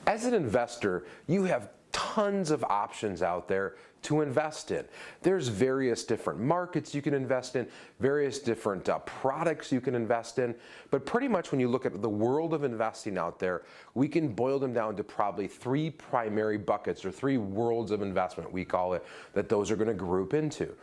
As an investor, you have tons of options out there to invest in. There's various different markets you can invest in, various different products you can invest in, but pretty much when you look at the world of investing out there, we can boil them down to probably three primary buckets, or three worlds of investment, we call it, that those are going to group into.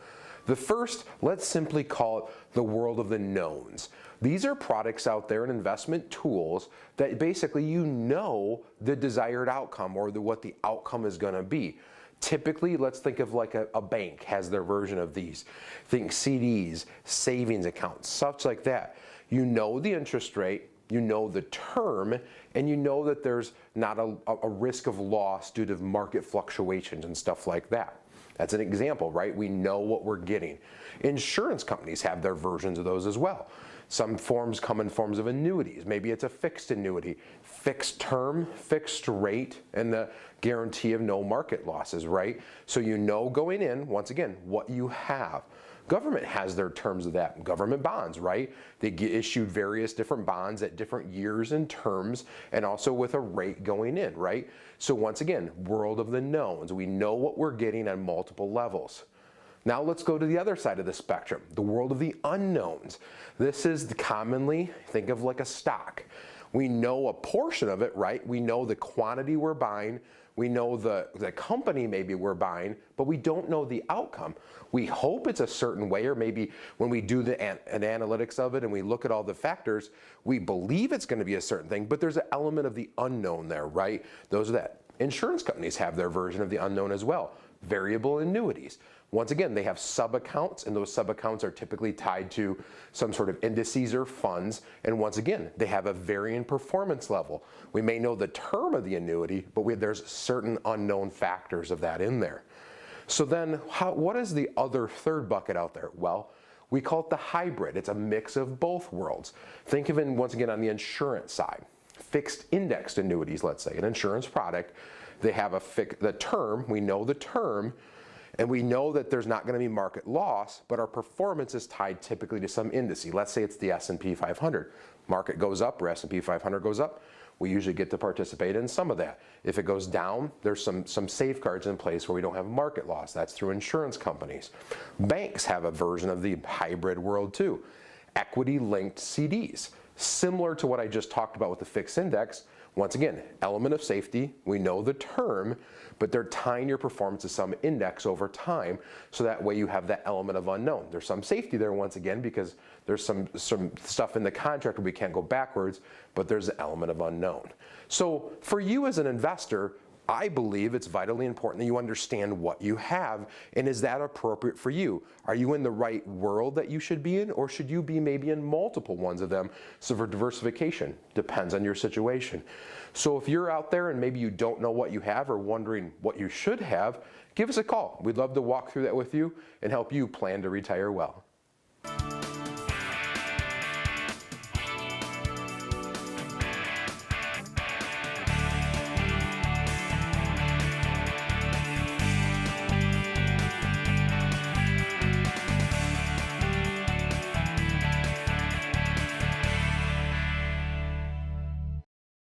The first, let's simply call it the world of the knowns. These are products out there and investment tools that basically you know the desired outcome, or what the outcome is going to be. Typically, let's think of like a bank has their version of these. Think CDs, savings accounts, such like that. You know the interest rate, you know the term, and you know that there's not a risk of loss due to market fluctuations and stuff like that. That's an example, right? We know what we're getting. Insurance companies have their versions of those as well. Some forms come in forms of annuities. Maybe it's a fixed annuity, fixed term, fixed rate, and the guarantee of no market losses, right? So you know going in, once again, what you have. Government has their terms of that. Government bonds, right? They get issued various different bonds at different years and terms, and also with a rate going in, right? So once again, world of the knowns. We know what we're getting on multiple levels. Now let's go to the other side of the spectrum, the world of the unknowns. This is commonly, think of like a stock. We know a portion of it, right? We know the quantity we're buying. We know the company maybe we're buying, but we don't know the outcome. We hope it's a certain way, or maybe when we do an analytics of it and we look at all the factors, we believe it's going to be a certain thing, but there's an element of the unknown there, right? Those are that. Insurance companies have their version of the unknown as well. Variable annuities. Once again, they have sub-accounts, and those sub-accounts are typically tied to some sort of indices or funds, and once again, they have a varying performance level. We may know the term of the annuity, but there's certain unknown factors of that in there. So then, what is the other third bucket out there? Well, we call it the hybrid. It's a mix of both worlds. Think of it, once again, on the insurance side. Fixed indexed annuities, let's say, an insurance product. They have the term, we know the term, and we know that there's not going to be market loss, but our performance is tied typically to some indice. Let's say it's the S&P 500. Market goes up, or S&P 500 goes up, we usually get to participate in some of that. If it goes down, there's some safeguards in place where we don't have market loss. That's through insurance companies. Banks have a version of the hybrid world too. Equity-linked CDs. Similar to what I just talked about with the fixed index. Once again, element of safety, we know the term, but they're tying your performance to some index over time, so that way you have that element of unknown. There's some safety there, once again, because there's some stuff in the contract where we can't go backwards, but there's an element of unknown. So for you as an investor, I believe it's vitally important that you understand what you have, and is that appropriate for you? Are you in the right world that you should be in, or should you be maybe in multiple ones of them? So for diversification, depends on your situation. So if you're out there and maybe you don't know what you have or wondering what you should have, give us a call. We'd love to walk through that with you and help you plan to retire well.